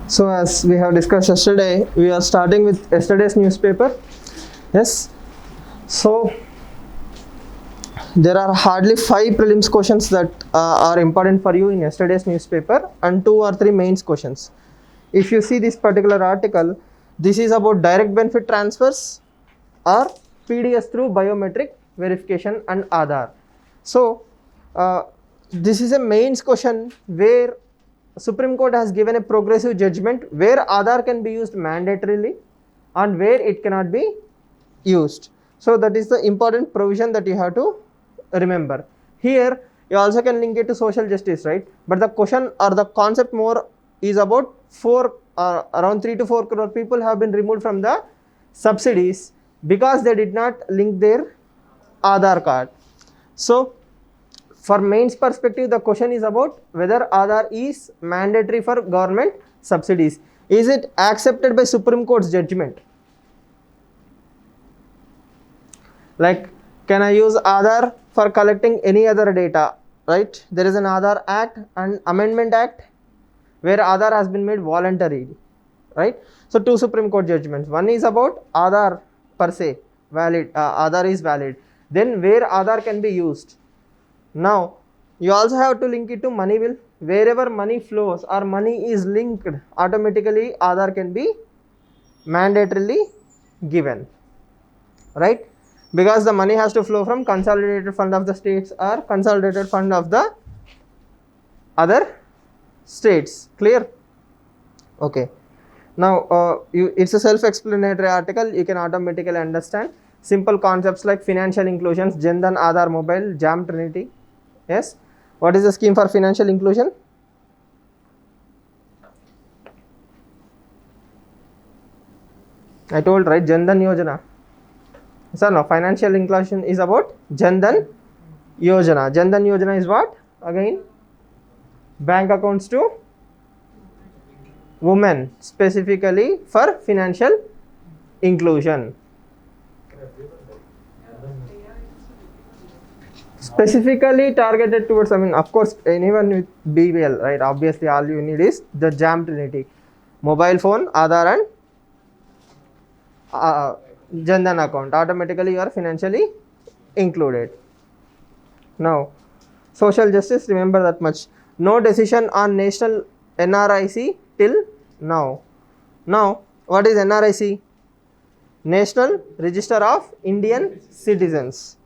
So as we have discussed yesterday, we are starting with yesterday's newspaper. Yes. So there are hardly 5 prelims questions that are important for you in yesterday's newspaper and 2 or 3 mains questions. If you see this particular article, this is about direct benefit transfers or PDS through biometric verification and Aadhaar. So this is a mains question where Supreme Court has given a progressive judgment where Aadhaar can be used mandatorily and where it cannot be used. So that is the important provision that you have to remember. Here you also can link it to social justice, right? But the question or the concept more is about around 3 to 4 crore people have been removed from the subsidies because they did not link their Aadhaar card. So for mains perspective, the question is about whether Aadhaar is mandatory for government subsidies. Is it accepted by Supreme Court's judgment? Like, can I use Aadhaar for collecting any other data, right? There is an Aadhaar Act and Amendment Act where Aadhaar has been made voluntary, right? So 2 Supreme Court judgments. One is about Aadhaar per se, valid, Aadhaar is valid. Then where Aadhaar can be used. Now, you also have to link it to money bill. Wherever money flows or money is linked, automatically Aadhaar can be mandatorily given, right? Because the money has to flow from consolidated fund of the states or consolidated fund of the other states. Clear? Okay. Now, it's a self-explanatory article. You can automatically understand simple concepts like financial inclusions, Jan Dhan, Aadhaar Mobile, JAM Trinity. Yes. What is the scheme for financial inclusion? I told, right? Jan Dhan Yojana. So no, financial inclusion is about Jan Dhan Yojana. Jan Dhan Yojana is what? Again, bank accounts to women, specifically for financial inclusion. Specifically targeted towards, of course, anyone with BVL, right? Obviously, all you need is the JAM Trinity, mobile phone, Aadhaar and Jan Dhan account. Automatically, you are financially included. Now, social justice, remember that much. No decision on national NRIC till now. Now, what is NRIC? National Register of Indian Citizens.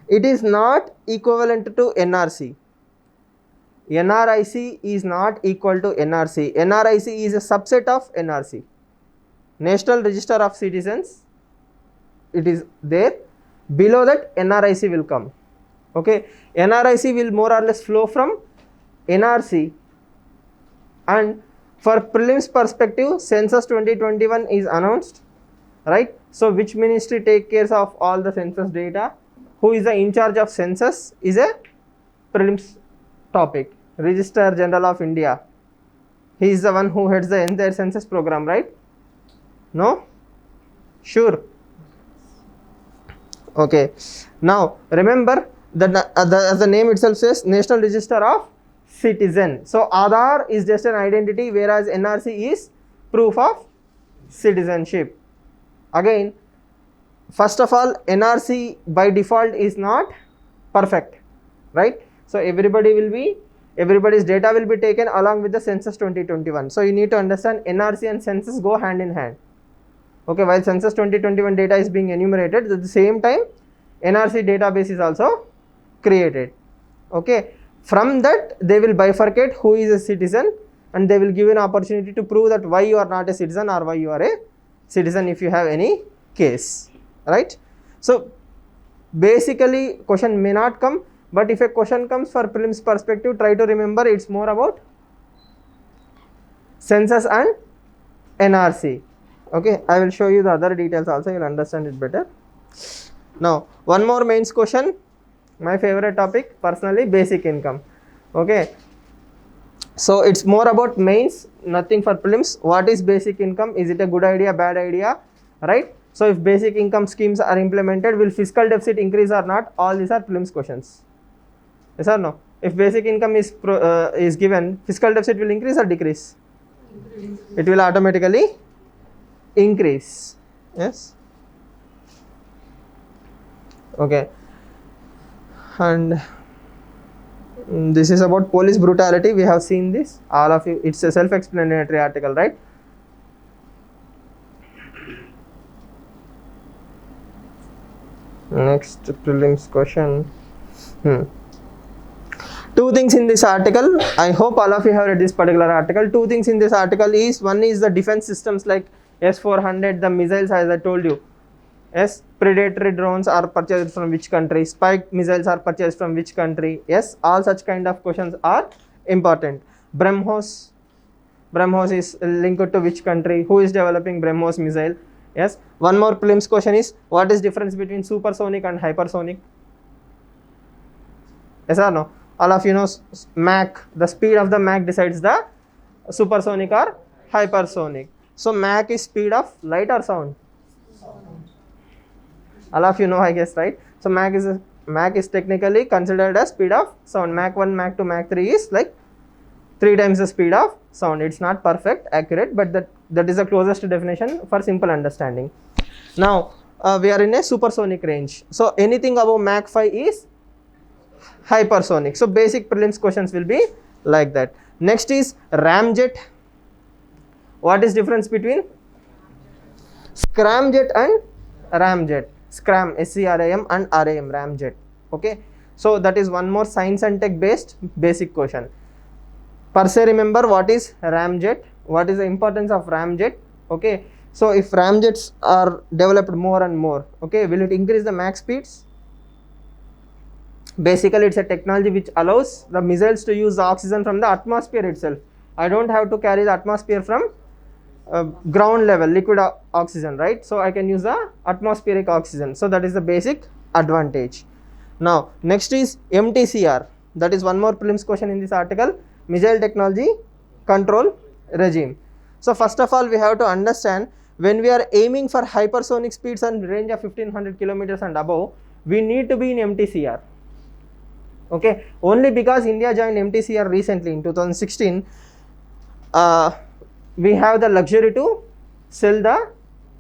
It is not equivalent to NRC. NRIC is not equal to NRC. NRIC is a subset of NRC. National Register of Citizens, it is there. Below that, NRIC will come. Okay, NRIC will more or less flow from NRC. And for prelims perspective, Census 2021 is announced, right? So which ministry take care of all the census data? Who is the in charge of census is a prelims topic. Registrar General of India. He is the one who heads the entire census program, right? No? Sure. Okay. Now remember that as the name itself says, National Register of Citizen. So Aadhaar is just an identity, whereas NRC is proof of citizenship. Again, first of all, NRC by default is not perfect, right? So everybody's data will be taken along with the census 2021. So you need to understand NRC and census go hand in hand. Okay, while census 2021 data is being enumerated, at the same time NRC database is also created. Okay, from that they will bifurcate who is a citizen and they will give you an opportunity to prove that why you are not a citizen or why you are a citizen if you have any case, right? So basically question may not come, but if a question comes for prelims perspective, try to remember it's more about census and NRC. Okay, I will show you the other details also, you will understand it better. Now one more mains question, my favorite topic personally, basic income. Okay, so it's more about mains, nothing for prelims. What is basic income? Is it a good idea, bad idea, right? So if basic income schemes are implemented, will fiscal deficit increase or not? All these are prelims questions. Yes or no? If basic income is given, fiscal deficit will increase or decrease? It will automatically increase. Yes. Okay. And this is about police brutality. We have seen this. All of you. It's a self-explanatory article, right? Next prelims question. Two things in this article. I hope all of you have read this particular article. Two things in this article is, one is the defense systems like S-400, the missiles, as I told you. Yes, predatory drones are purchased from which country? Spike missiles are purchased from which country? Yes, all such kind of questions are important. BrahMos is linked to which country? Who is developing BrahMos missile? Yes. One more prelims question is, what is difference between supersonic and hypersonic? Yes or no? All of you know Mach, the speed of the Mach decides the supersonic or hypersonic. So Mach is speed of light or sound? All of you know, I guess, right? So Mach is technically considered as speed of sound. Mach 1, Mach 2, Mach 3 is like 3 times the speed of sound. It's not perfect, accurate, but that is the closest definition for simple understanding. Now, we are in a supersonic range. So anything above Mach 5 is hypersonic. So basic prelims questions will be like that. Next is ramjet. What is difference between scramjet and ramjet? Scram, SCRAM and RAM, ramjet. Okay. So that is one more science and tech based basic question. Per se, remember what is ramjet, what is the importance of ramjet. Okay. So if ramjets are developed more and more, okay, will it increase the Mach speeds? Basically, it's a technology which allows the missiles to use the oxygen from the atmosphere itself. I don't have to carry the atmosphere from ground level liquid oxygen, right? So I can use the atmospheric oxygen. So that is the basic advantage. Now next is MTCR. That is one more prelims question in this article, missile technology control regime. So first of all, we have to understand, when we are aiming for hypersonic speeds and range of 1500 kilometers and above, we need to be in MTCR. Okay, only because India joined MTCR recently in 2016, we have the luxury to sell the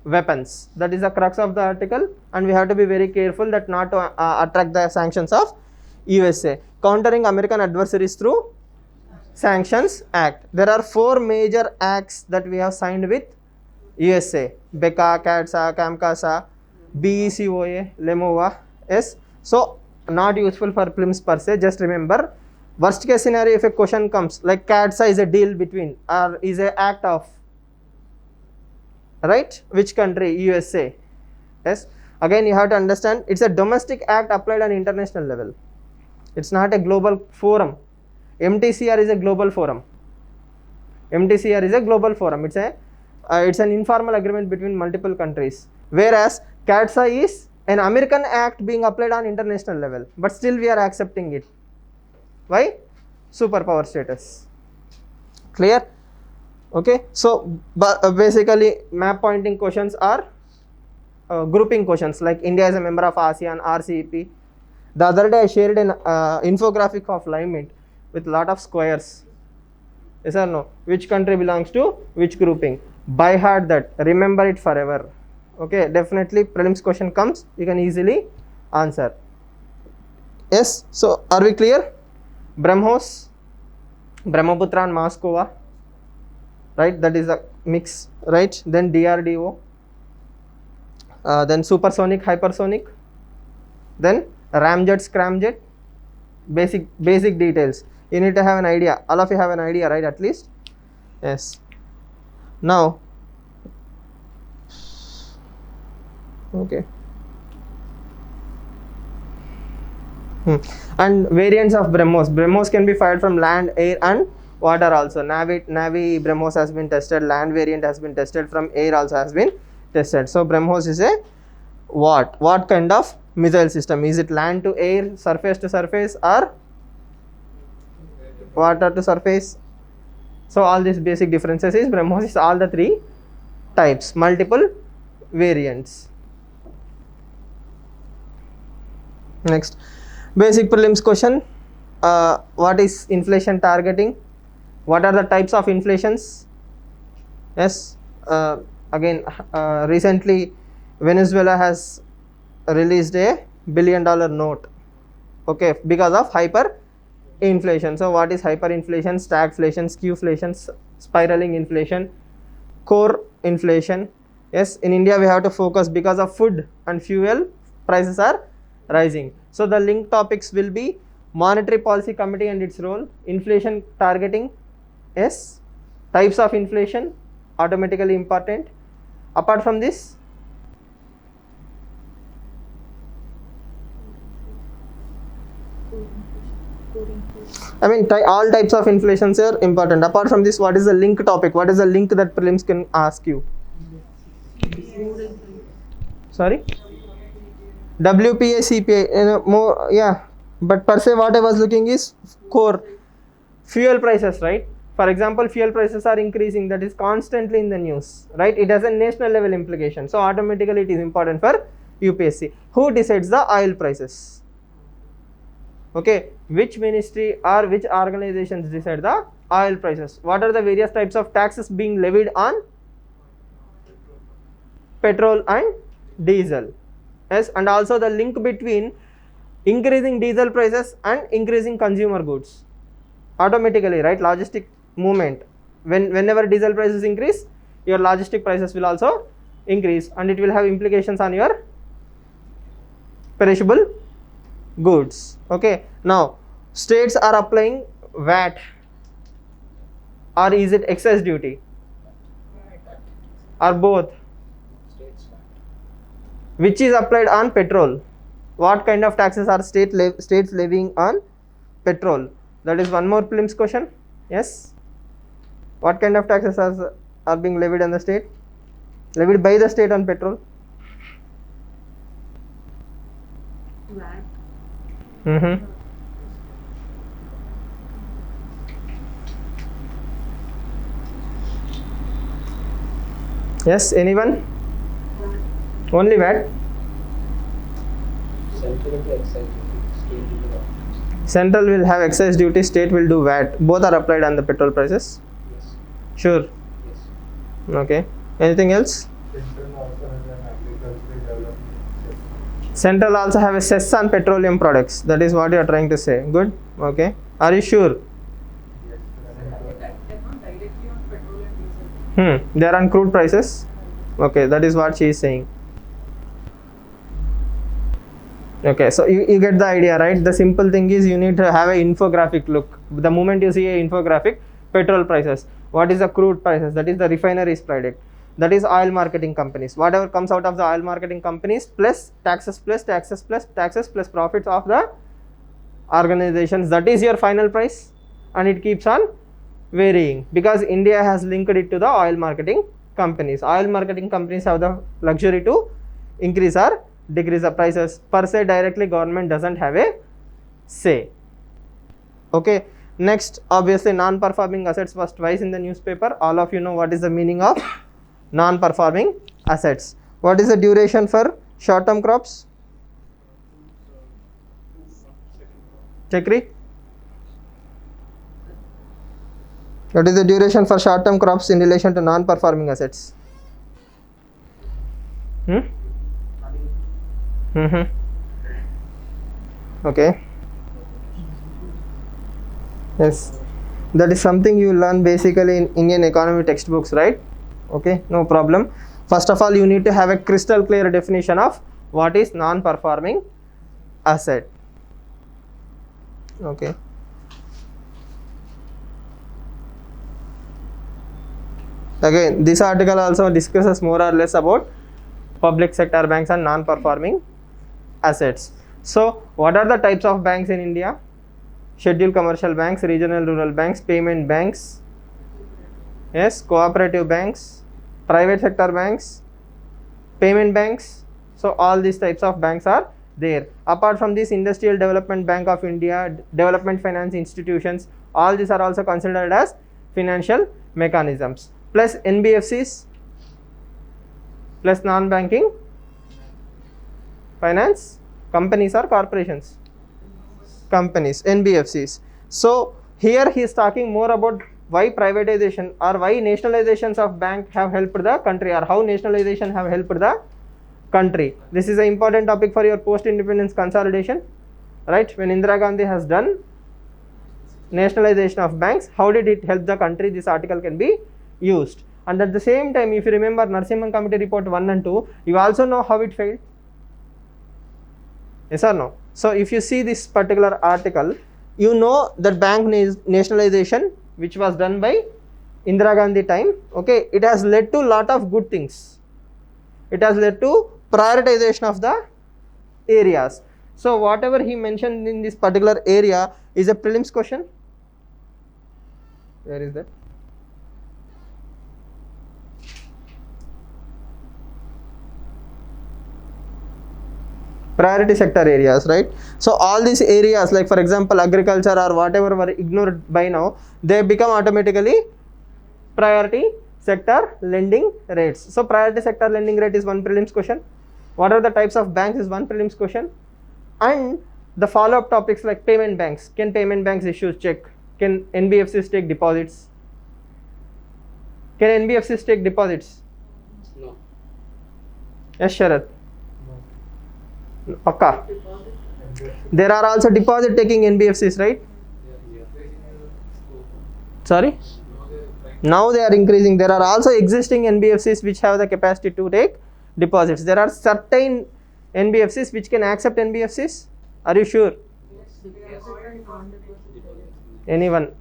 weapons. That is the crux of the article, and we have to be very careful that not to attract the sanctions of USA. Countering American adversaries through Sanctions Act. There are 4 major acts that we have signed with USA: BECA, CATSA, CAMCASA, BECOA, LEMOVA. Yes. So not useful for prelims per se. Just remember, worst case scenario, if a question comes like CATSA is a deal between or is a act of, right, which country? USA. Yes. Again, you have to understand, it's a domestic act applied on international level. It's not a global forum. MTCR is a global forum. MTCR is a global forum. It's an informal agreement between multiple countries. Whereas CATSA is an American act being applied on international level, but still we are accepting it. Why? Superpower status. Clear? Okay. So basically, map pointing questions are grouping questions, like India is a member of ASEAN, RCEP. The other day I shared an infographic of live mint with lot of squares. Yes or no? Which country belongs to which grouping? By heart that. Remember it forever. Okay. Definitely prelims question comes, you can easily answer. Yes. So are we clear? BrahMos, Brahmaputra and Moskova, right? That is a mix, right? Then DRDO, then supersonic, hypersonic, then ramjet, scramjet. Basic details. You need to have an idea. All of you have an idea, right? At least. Yes. Now, okay. And variants of BrahMos. BrahMos can be fired from land, air and water also. Navy BrahMos has been tested, land variant has been tested, from air also has been tested. So BrahMos is a what kind of missile system? Is it land to air, surface to surface, or water to surface? So all these basic differences is BrahMos is all the 3 types, multiple variants. Next, basic prelims question. what is inflation targeting? What are the types of inflations? Yes, again, recently Venezuela has released a $1 billion note, okay, because of hyperinflation. So what is hyperinflation? Stagflation, skewflation, spiraling inflation, core inflation. Yes, in India we have to focus because of food and fuel prices are rising. So the linked topics will be monetary policy committee and its role, inflation targeting, yes, types of inflation, automatically important. Apart from this, I mean all types of inflations are important. Apart from this, what is the link topic? What is the link that prelims can ask you? Sorry? WPA, CPI, more, yeah, but per se what I was looking is core fuel prices, right? For example, fuel prices are increasing, that is constantly in the news, right? It has a national level implication, so automatically it is important for UPSC. Who decides the oil prices? Okay, which ministry or which organizations decide the oil prices? What are the various types of taxes being levied on petrol and diesel? Yes, and also the link between increasing diesel prices and increasing consumer goods. Automatically, right? Logistic movement. Whenever diesel prices increase, your logistic prices will also increase, and it will have implications on your perishable goods. Okay, now states are applying VAT, or is it excess duty, or both? Which is applied on petrol? What kind of taxes are states levying on petrol? That is one more prelims question. Yes, what kind of taxes are being levied on the state, levied by the state on petrol? VAT. Yes, anyone? Only VAT? Central will have excise duty, state will do VAT. Both are applied on the petrol prices? Yes. Sure? Yes. Okay. Anything else? Central also have a cess on petroleum products. That is what you are trying to say. Good? Okay. Are you sure? They are on crude prices? Okay, that is what she is saying. Okay, so you get the idea, right? The simple thing is you need to have an infographic look. The moment you see a infographic, petrol prices, what is the crude prices, that is the refineries product, that is oil marketing companies, whatever comes out of the oil marketing companies plus taxes plus taxes plus taxes plus profits of the organizations, that is your final price, and it keeps on varying because India has linked it to the oil marketing companies. Oil marketing companies have the luxury to increase or decrease the prices. Per se, directly government doesn't have a say. Okay, next, obviously non-performing assets was twice in the newspaper. All of you know what is the meaning of non-performing assets. What is the duration for short-term crops? Chakri? What is the duration for short-term crops in relation to non-performing assets? Okay. Yes, that is something you learn basically in Indian economy textbooks, right? Okay, no problem. First of all, you need to have a crystal clear definition of what is non-performing asset. Okay. Again, this article also discusses more or less about public sector banks and non-performing assets. So, what are the types of banks in India? Scheduled commercial banks, regional rural banks, payment banks, yes, cooperative banks, private sector banks, payment banks. So, all these types of banks are there. Apart from this, Industrial Development Bank of India, development finance institutions, all these are also considered as financial mechanisms. Plus NBFCs, plus non-banking finance companies or corporations. companies, NBFCs. So here he is talking more about why privatization or why nationalizations of bank have helped the country, or how nationalization have helped the country. This is an important topic for your post-independence consolidation, right? When Indira Gandhi has done nationalization of banks, how did it help the country? This article can be used. And at the same time, if you remember Narasimhan Committee Report 1 and 2, you also know how it failed. Yes or no? So if you see this particular article, you know that bank nationalization, which was done by Indira Gandhi time, okay, it has led to lot of good things. It has led to prioritization of the areas. So whatever he mentioned in this particular area is a prelims question. Where is that? Priority sector areas, right? So all these areas, like for example agriculture or whatever were ignored by now, they become automatically priority sector lending rates. So priority sector lending rate is one prelims question. What are the types of banks is one prelims question. And the follow-up topics like payment banks. Can payment banks issue check? Can NBFCs take deposits? Can NBFCs take deposits? No. Yes, Sharad. Pakka. There are also deposit taking NBFCs, right? Sorry? Now they are increasing. There are also existing NBFCs which have the capacity to take deposits. There are certain NBFCs which can accept NBFCs. Are you sure? Anyone?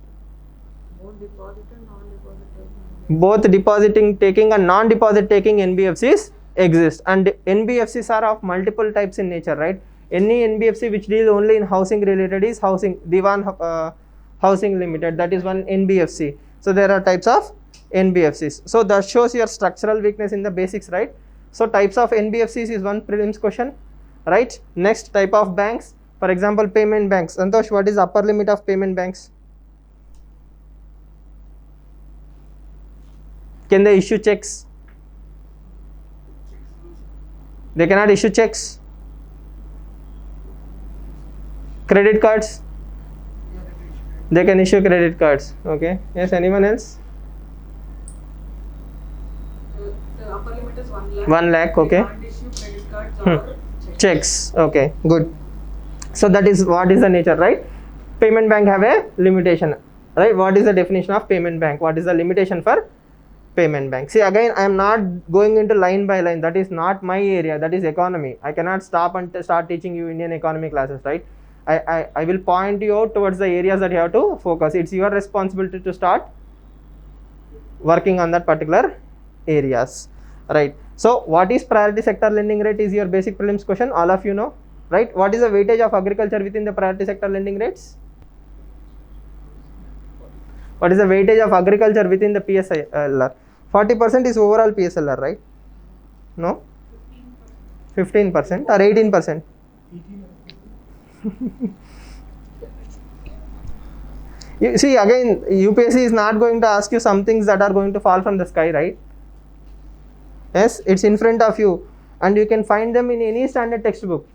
Both depositing taking and non-deposit taking NBFCs exist, and NBFCs are of multiple types in nature, right? Any NBFC which deals only in housing related is Diwan Housing Limited, that is one NBFC. So there are types of NBFCs. So that shows your structural weakness in the basics, right? So types of NBFCs is one prelims question, right? Next, type of banks, for example payment banks. Santosh, what is upper limit of payment banks? Can they issue checks? They cannot issue checks. Credit cards? They can issue credit cards. Okay. Yes, anyone else? The upper limit is 1 lakh. 1 lakh, okay. They can't issue credit cards or Checks. Okay, good. So that is what is the nature, right? Payment bank have a limitation, right? What is the definition of payment bank? What is the limitation for payment bank? See, again, I am not going into line by line. That is not my area. That is economy. I cannot stop and start teaching you Indian economy classes, right? I will point you out towards the areas that you have to focus. It's your responsibility to start working on that particular areas, right? So what is priority sector lending rate is your basic prelims question. All of you know, right? What is the weightage of agriculture within the priority sector lending rates? What is the weightage of agriculture within the PSLR? 40% is overall PSLR, right? No? 15% or 18%? You see, again, UPSC is not going to ask you some things that are going to fall from the sky, right? Yes, it's in front of you and you can find them in any standard textbook.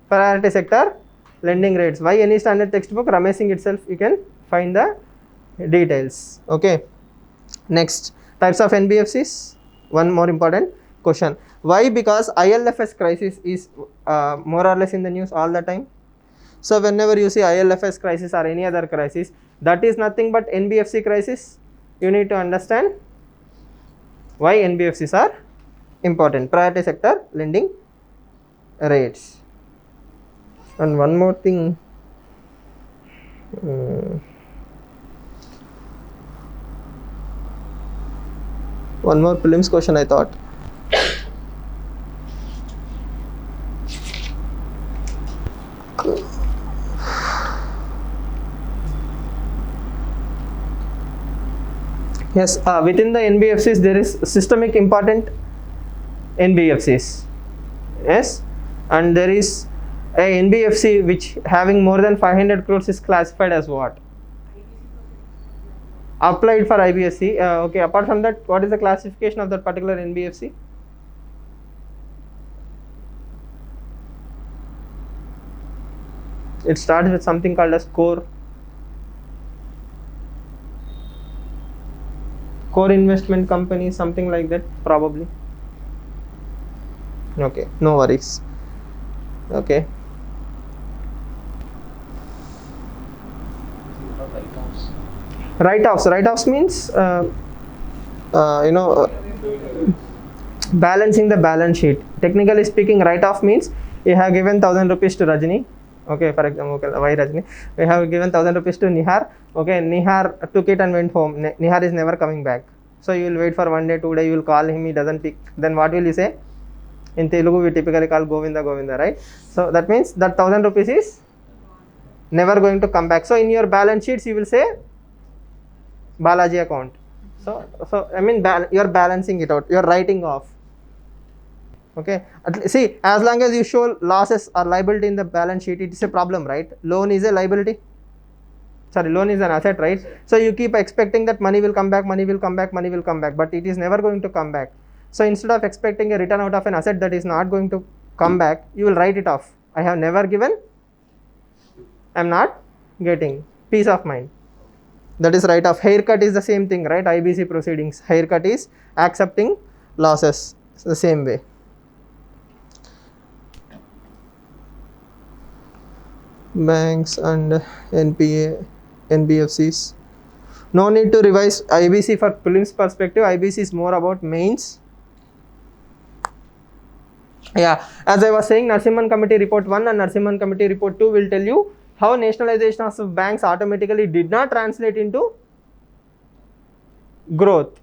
Priority sector lending rates. Why any standard textbook? Ramesh Singh itself, you can find the details. Okay. Next, types of NBFCs. One more important question. Why? Because ILFS crisis is more or less in the news all the time. So whenever you see ILFS crisis or any other crisis, that is nothing but NBFC crisis. You need to understand why NBFCs are important. Priority sector lending rates. And one more thing. One more prelims question I thought. Yes, within the NBFCs there is systemic important NBFCs. Yes, and there is a NBFC which having more than 500 crores is classified as what? Applied for IBSC. Okay, apart from that, what is the classification of that particular NBFC? It starts with something called as core. Core investment company, something like that, probably. Okay, no worries. Okay. Write-offs means balancing the balance sheet. Technically speaking, write-off means you have given 1,000 rupees to Rajni. Okay, for example, okay, why Rajni? We have given 1,000 rupees to Nihar. Okay, Nihar took it and went home. Nihar is never coming back. So you will wait for 1 day, 2 days. You will call him. He doesn't pick. Then what will you say? In Telugu, we typically call Govinda, Govinda, right? So that means that 1,000 rupees is never going to come back. So in your balance sheets, you will say Balaji account. So I mean, you are balancing it out. You are writing off. Okay. See, as long as you show losses or liability in the balance sheet, it is a problem, right? Loan is a liability. Sorry, loan is an asset, right? So you keep expecting that money will come back, money will come back, money will come back, but it is never going to come back. So instead of expecting a return out of an asset that is not going to come back, you will write it off. I have never given, I am not getting. Peace of mind. That is write off. Haircut is the same thing, right? IBC proceedings. Haircut is accepting losses. It's the same way. Banks and NPA, NBFCs. No need to revise IBC for prelims perspective. IBC is more about mains. Yeah, as I was saying, Narasimhan Committee Report 1 and Narasimhan Committee Report 2 will tell you how nationalization of banks automatically did not translate into growth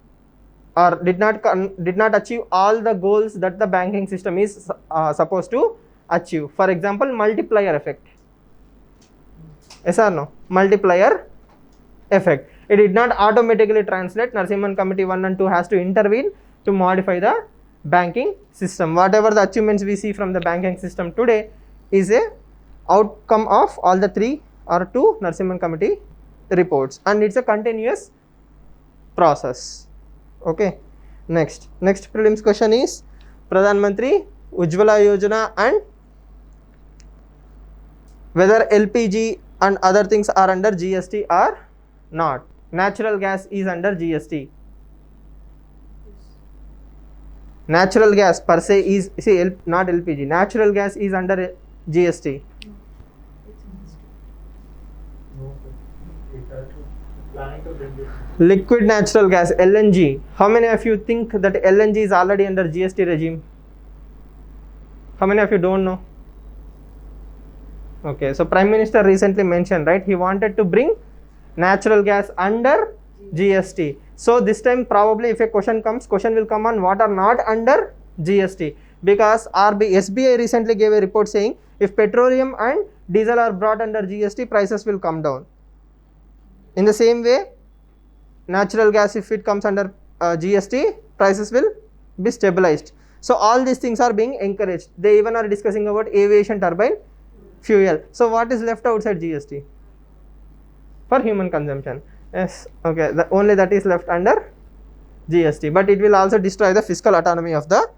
or did not achieve all the goals that the banking system is supposed to achieve. For example, multiplier effect. Yes or no? Multiplier effect. It did not automatically translate. Narasimhan Committee 1 and 2 has to intervene to modify the banking system. Whatever the achievements we see from the banking system today is a outcome of all the 3 or 2 Narasimhan Committee reports, and it's a continuous process. Okay. Next prelims question is Pradhan Mantri Ujjwala Yojana and whether LPG and other things are under GST or not. Natural gas is under GST. Natural gas per se is, not LPG. Natural gas is under GST. Liquid natural gas, LNG. How many of you think that LNG is already under GST regime? How many of you don't know? Okay, so Prime Minister recently mentioned, right? He wanted to bring natural gas under GST. So this time probably if a question will come on what are not under GST, because SBI recently gave a report saying if petroleum and diesel are brought under GST, prices will come down. In the same way, natural gas, if it comes under GST, prices will be stabilized. So all these things are being encouraged. They even are discussing about aviation turbine fuel. So what is left outside GST? For human consumption. Yes, okay, only that is left under GST, but it will also destroy the fiscal autonomy of the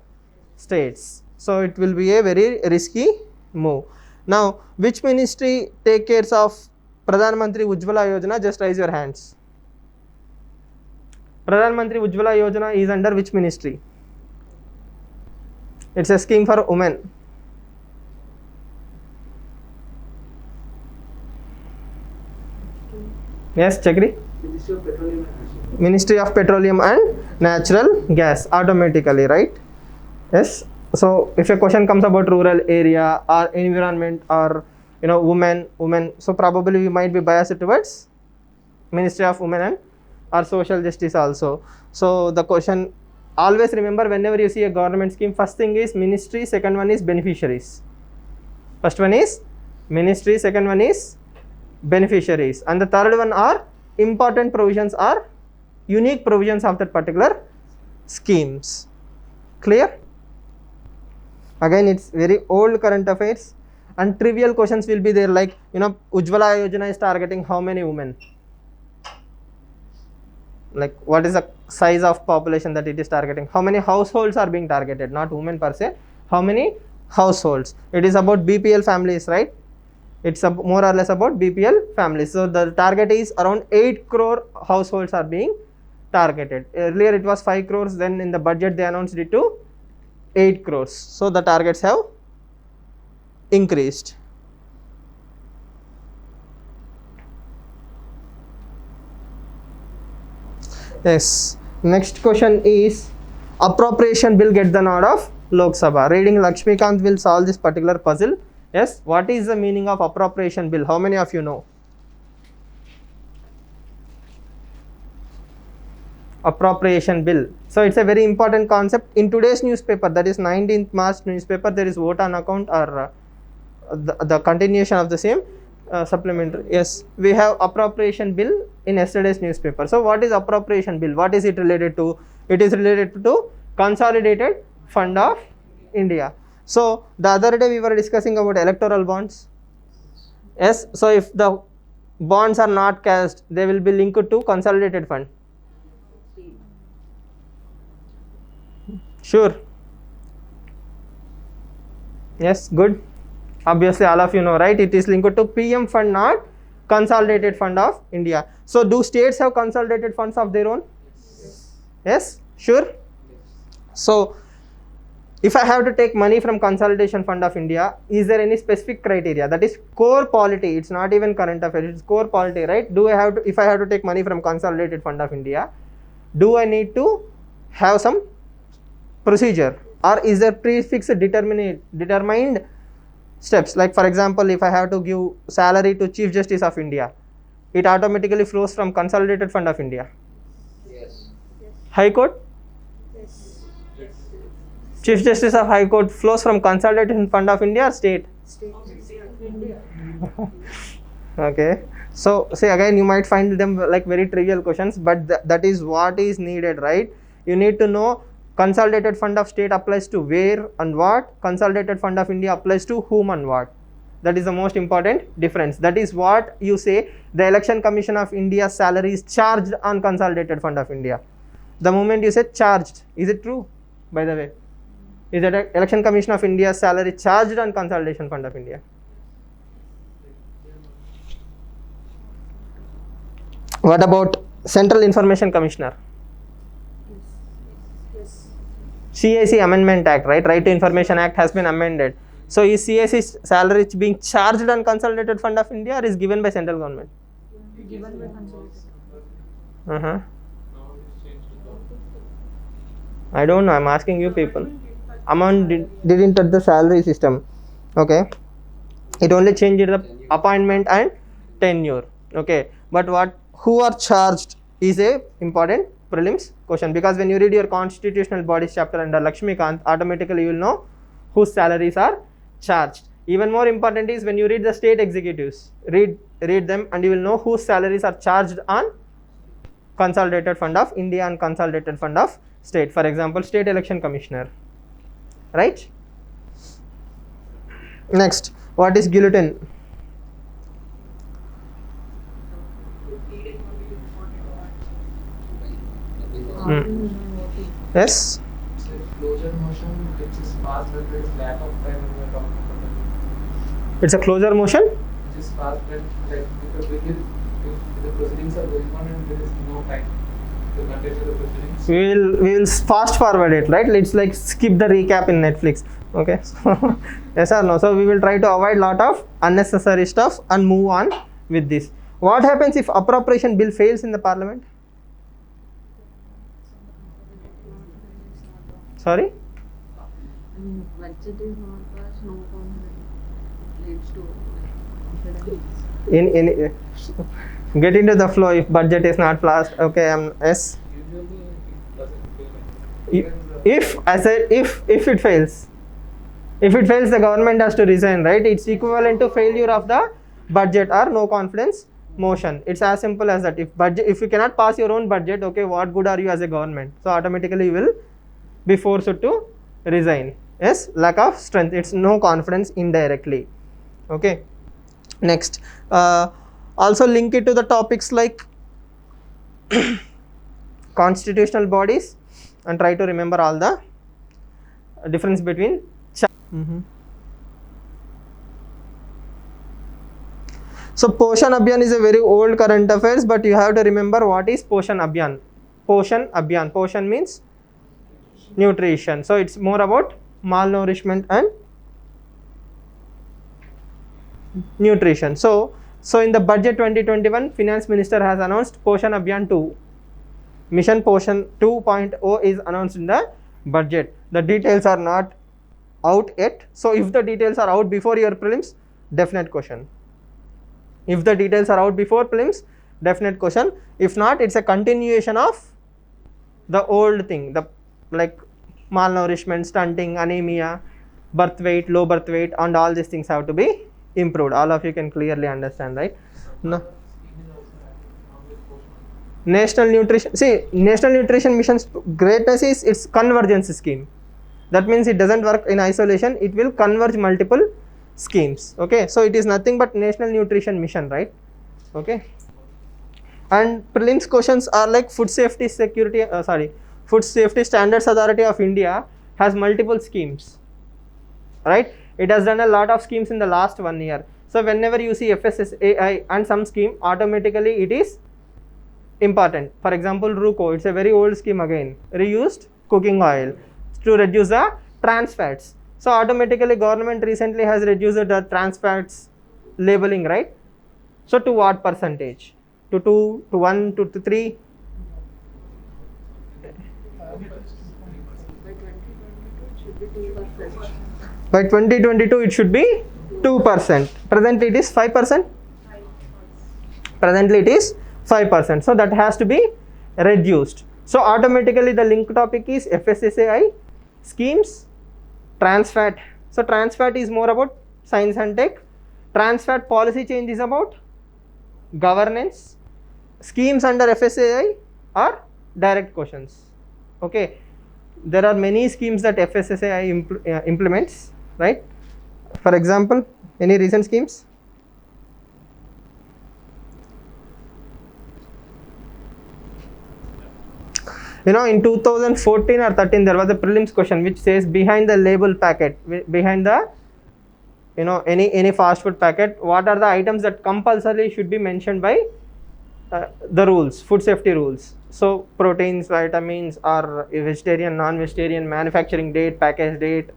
states. So it will be a very risky move. Now, which ministry take care of Pradhan Mantri Ujjwala Yojana? Just raise your hands. Pradhan Mantri Ujjwala Yojana is under which ministry? It's a scheme for women. Yes, Chakri? Ministry of Petroleum and Natural Gas, automatically, right? Yes. So if a question comes about rural area or environment or women, so probably we might be biased towards Ministry of Women and or Social Justice also. So the question, always remember, whenever you see a government scheme, first thing is ministry, second one is beneficiaries. First one is ministry, second one is beneficiaries, and the third one are important provisions or unique provisions of that particular schemes. Clear? Again, it's very old current affairs, and trivial questions will be there, like Ujjwala Yojana is targeting how many women? Like what is the size of population that it is targeting? How many households are being targeted? Not women per se. How many households? It is about BPL families, right? It's more or less about BPL families. So the target is around 8 crore households are being targeted. Earlier it was 5 crores, then in the budget they announced it to 8 crores. So the targets have increased. Yes. Next question is, appropriation bill get the nod of Lok Sabha. Reading Lakshmikant will solve this particular puzzle. Yes. What is the meaning of appropriation bill? How many of you know? Appropriation bill. So it's a very important concept. In today's newspaper, that is 19th March newspaper, there is vote on account or the continuation of the same supplementary. Yes, we have appropriation bill in yesterday's newspaper. So what is appropriation bill? What is it related to? It is related to Consolidated Fund of India. So the other day we were discussing about electoral bonds. Yes, so if the bonds are not cashed, they will be linked to Consolidated Fund. Sure. Yes, good. Obviously all of you know, right? It is linked to PM fund, not Consolidated Fund of India. So do states have consolidated funds of their own? Yes, sure. So if I have to take money from Consolidation Fund of India, is there any specific criteria? That is core polity. It's not even current affairs, it's core polity, right? Do I have to, if I have to take money from Consolidated Fund of India, do I need to have some procedure, or is there prefix determined steps? Like for example, if I have to give salary to Chief Justice of India, it automatically flows from Consolidated Fund of India. Yes. High Court, Chief Justice of High Court flows from Consolidated Fund of India or state? Okay, so see, again you might find them like very trivial questions, but that is what is needed, right? You need to know Consolidated Fund of State applies to where and what, Consolidated Fund of India applies to whom and what. That is the most important difference. That is what you say the Election Commission of India's salary is charged on Consolidated Fund of India. The moment you say charged, is it true, by the way? Is the Election Commission of India's salary charged on Consolidation Fund of India? What about Central Information Commissioner? CIC Amendment Act, right? Right to Information Act has been amended. So is CIC's salary being charged on Consolidated Fund of India or is given by central government? Given by Consolidated. I don't know, I'm asking you people. Amount didn't touch the salary system. Okay. It only changed the appointment and tenure. Okay. But who are charged is a important prelims question, because when you read your constitutional bodies chapter under Lakshmikant, automatically you will know whose salaries are charged. Even more important is when you read the state executives, read them and you will know whose salaries are charged on Consolidated Fund of India and Consolidated Fund of State. For example, State Election Commissioner, right? Next, what is guillotine? Yes? It's a closure motion which is passed when there is lack of time in the government. It's a closure motion? Which is passed when, like, if the proceedings are going on and there is no time to continue the proceedings. We will fast forward it, right? It's like skip the recap in Netflix. Okay. Yes or no? So we will try to avoid lot of unnecessary stuff and move on with this. What happens if appropriation bill fails in the parliament? Sorry? Budget is not passed, no confidence leads to In get into the flow. If budget is not passed, okay. Yes. Usually it doesn't fail. If I said if it fails, the government has to resign, right? It's equivalent to failure of the budget or no confidence motion. It's as simple as that. If you cannot pass your own budget, okay, what good are you as a government? So automatically you will be forced to resign. Yes, lack of strength. It's no confidence indirectly. Okay. Next, also link it to the topics like constitutional bodies and try to remember all the difference between So Poshan Abhiyan is a very old current affairs, but you have to remember what is Poshan Abhiyan. Poshan Abhiyan. Poshan means nutrition. So it's more about malnourishment and nutrition. So in the budget 2021, finance minister has announced Poshan Abhiyan 2. Mission Poshan 2.0 is announced in the budget. The details are not out yet. So if the details are out before your prelims, definite question. If the details are out before prelims, definite question. If not, it's a continuation of the old thing, the like malnourishment, stunting, anemia, birth weight, low birth weight, and all these things have to be improved. All of you can clearly understand, right? No. National Nutrition, see, National Nutrition Mission's greatness is its convergence scheme. That means it doesn't work in isolation, it will converge multiple schemes. Okay, so it is nothing but National Nutrition Mission, right? Okay. And prelims questions are like Food Safety Standards Authority of India has multiple schemes, right? It has done a lot of schemes in the last 1 year. So whenever you see FSSAI and some scheme, automatically it is important. For example, RUCO, it's a very old scheme again, reused cooking oil to reduce the trans fats. So automatically government recently has reduced the trans fats labeling, right? So to what percentage? To 2, to 1, to 3? By 2022 it should be 2%. By 2022 it should be 2%. Presently it is 5%. Presently it is 5%. So that has to be reduced. So automatically the link topic is FSSAI schemes, trans fat. So trans fat is more about science and tech. Trans fat policy change is about governance. Schemes under FSSAI are direct questions. Okay, there are many schemes that FSSAI implements, right? For example, any recent schemes? You know, in 2014 or 13 there was a prelims question which says behind the label packet, behind the, you know, any fast food packet, what are the items that compulsorily should be mentioned by the rules, food safety rules. So proteins, vitamins, or vegetarian, non-vegetarian, manufacturing date, package date,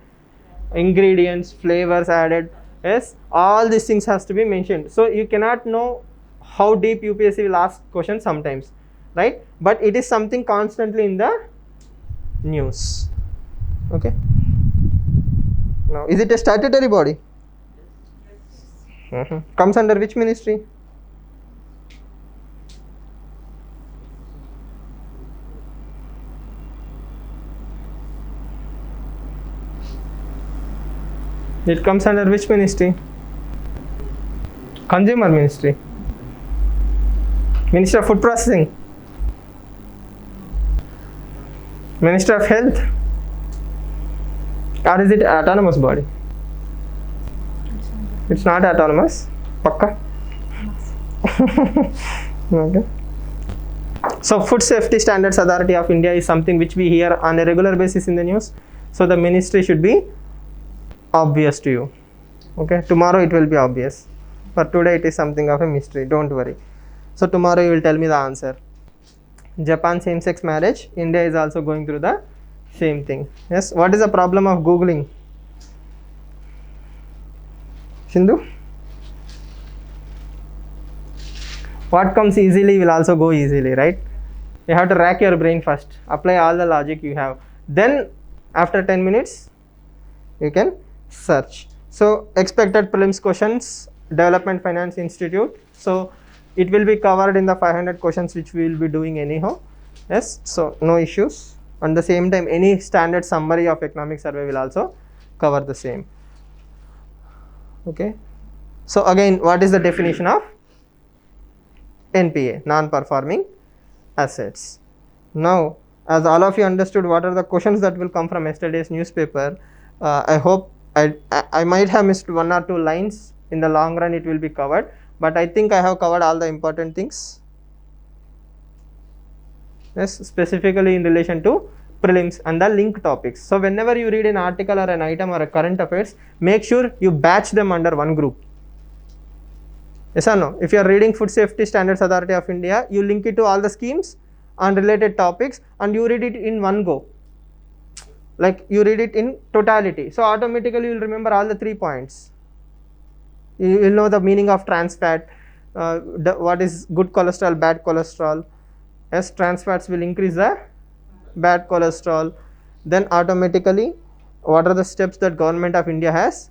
ingredients, flavors added. Yes, all these things has to be mentioned. So you cannot know how deep UPSC will ask questions sometimes, right? But it is something constantly in the news. Okay. Now, is it a statutory body? Comes under which ministry? It comes under which ministry? Consumer Ministry. Minister of Food Processing. Minister of Health. Or is it autonomous body? It's not autonomous. Pakka? Okay. So Food Safety Standards Authority of India is something which we hear on a regular basis in the news. So the ministry should be obvious to you. Okay, tomorrow it will be obvious. For today it is something of a mystery. Don't worry. So tomorrow you will tell me the answer. Japan same-sex marriage. India is also going through the same thing. Yes. What is the problem of Googling? Sindhu? What comes easily will also go easily, right? You have to rack your brain first. Apply all the logic you have. Then after 10 minutes, you can search. So expected prelims questions, Development Finance Institute. So it will be covered in the 500 questions which we will be doing anyhow. Yes, so no issues. At the same time, any standard summary of economic survey will also cover the same. Okay. So again, what is the definition of NPA, non-performing assets? Now, as all of you understood what are the questions that will come from yesterday's newspaper, I hope I might have missed 1 or 2 lines. In the long run it will be covered, but I think I have covered all the important things. Yes, specifically in relation to prelims and the link topics. So whenever you read an article or an item or a current affairs, make sure you batch them under one group. Yes or no? If you are reading Food Safety Standards Authority of India, you link it to all the schemes and related topics and you read it in one go. Like you read it in totality. So automatically you will remember all the 3 points. You will know the meaning of trans fat, what is good cholesterol, bad cholesterol. Yes, trans fats will increase the bad cholesterol. Then automatically, what are the steps that Government of India has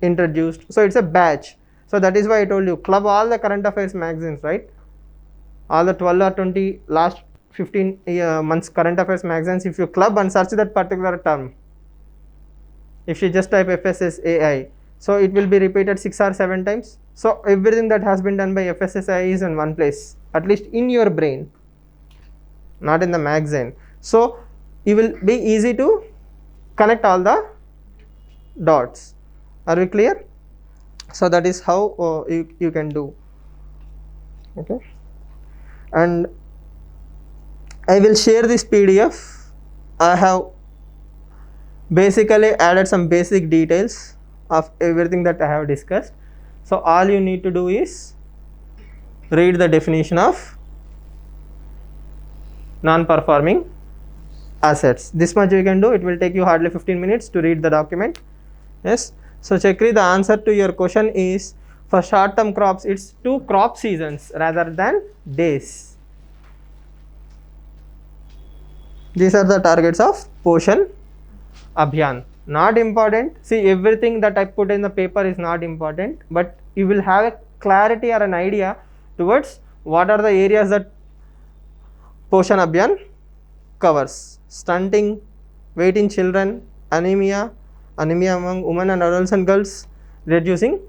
introduced? So it's a batch. So that is why I told you, club all the current affairs magazines, right? All the 12 or 20 last 15 months current affairs magazines, if you club and search that particular term, if you just type FSSAI, so it will be repeated 6 or 7 times. So everything that has been done by FSSAI is in one place, at least in your brain, not in the magazine. So it will be easy to connect all the dots. Are we clear? So that is how you can do. Okay, and I will share this PDF. I have basically added some basic details of everything that I have discussed. So all you need to do is read the definition of non-performing assets. This much you can do. It will take you hardly 15 minutes to read the document. Yes. So Chakri, the answer to your question is, for short term crops it's 2 crop seasons rather than days. These are the targets of Poshan Abhiyan. Not important. See, everything that I put in the paper is not important, but you will have a clarity or an idea towards what are the areas that Poshan Abhiyan covers. Stunting, weight in children, anemia among women and adolescent girls, reducing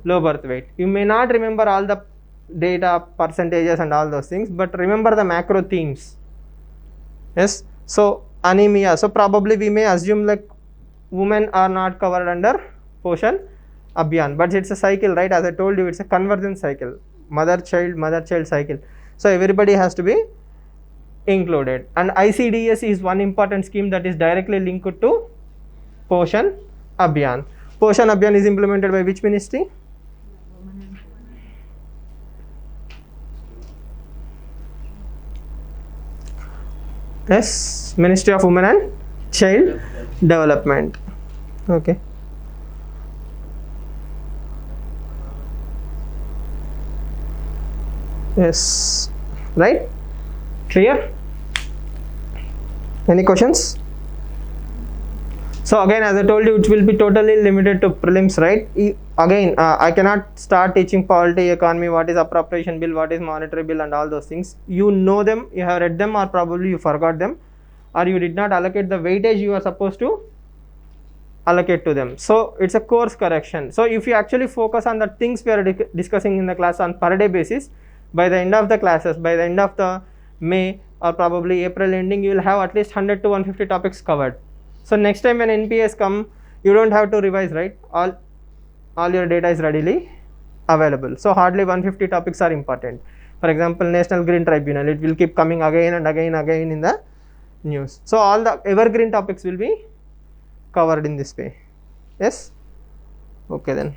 low birth weight. You may not remember all the data, percentages and all those things, but remember the macro themes. Yes. So anemia, so probably we may assume like women are not covered under Poshan Abhiyan, but it's a cycle, right? As I told you, it's a convergence cycle, mother child cycle. So everybody has to be included, and ICDS is one important scheme that is directly linked to Poshan Abhiyan. Poshan Abhiyan is implemented by which ministry? Yes, Ministry of Women and Child Development. Okay. Yes, right? Clear? Any questions? So again, as I told you, it will be totally limited to prelims, right? Again, I cannot start teaching polity, economy, what is appropriation bill, what is monetary bill and all those things. You know them, you have read them, or probably you forgot them, or you did not allocate the weightage you are supposed to allocate to them. So it's a course correction. So if you actually focus on the things we are discussing in the class on per day basis, by the end of the classes, by the end of the May or probably April ending, you will have at least 100 to 150 topics covered. So next time when NPS come, you don't have to revise, right? All your data is readily available. So hardly 150 topics are important. For example, National Green Tribunal, it will keep coming again and again in the news. So all the evergreen topics will be covered in this way. Yes? Okay then.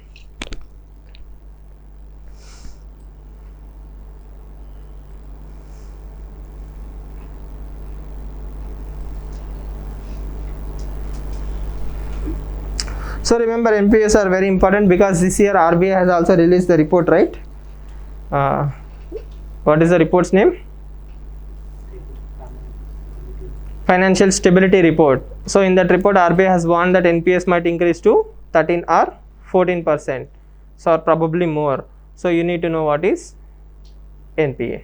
So remember, NPS are very important because this year RBI has also released the report, right? What is the report's name? Financial Stability Report. So in that report, RBI has warned that NPS might increase to 13 or 14%, so probably more. So you need to know what is NPA.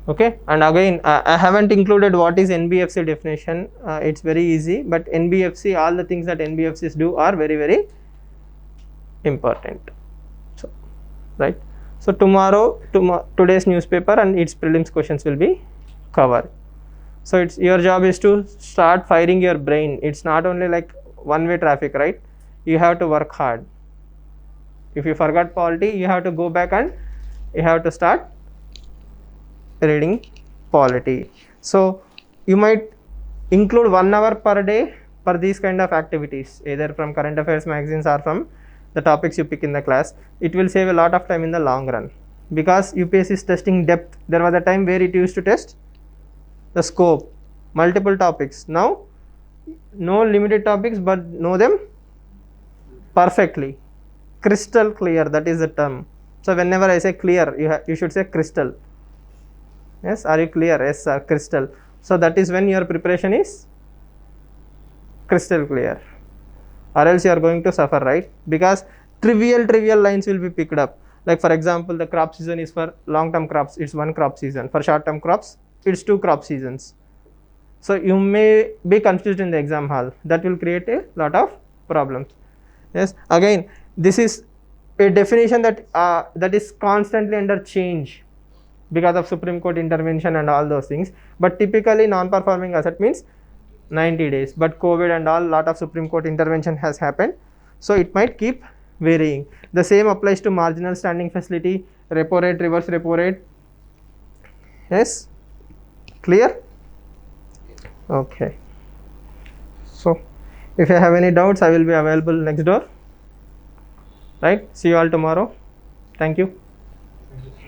Okay, and again, I haven't included what is NBFC definition. It's very easy, but NBFC, all the things that NBFCs do are very important. So, right. So tomorrow, today's newspaper and its prelims questions will be covered. So it's your job is to start firing your brain. It's not only like one-way traffic, right? You have to work hard. If you forgot polity, you have to go back and you have to start reading polity. So you might include 1 hour per day for these kind of activities, either from current affairs magazines or from the topics you pick in the class. It will save a lot of time in the long run, because UPSC is testing depth. There was a time where it used to test the scope, multiple topics. Now no limited topics, but know them perfectly, crystal clear, that is the term. So whenever I say clear, you should say crystal. Yes, are you clear? Yes sir, crystal. So that is when your preparation is crystal clear, or else you are going to suffer, right? Because trivial lines will be picked up. Like for example, the crop season is for long term crops, it's one crop season. For short term crops, it's two crop seasons. So you may be confused in the exam hall. That will create a lot of problems. Yes, again, this is a definition that that is constantly under change because of Supreme Court intervention and all those things. But typically non-performing asset means 90 days, but COVID and all, lot of Supreme Court intervention has happened, so it might keep varying. The same applies to marginal standing facility, repo rate, reverse repo rate. Yes, clear? Okay, so if you have any doubts, I will be available next door, right? See you all tomorrow. Thank you.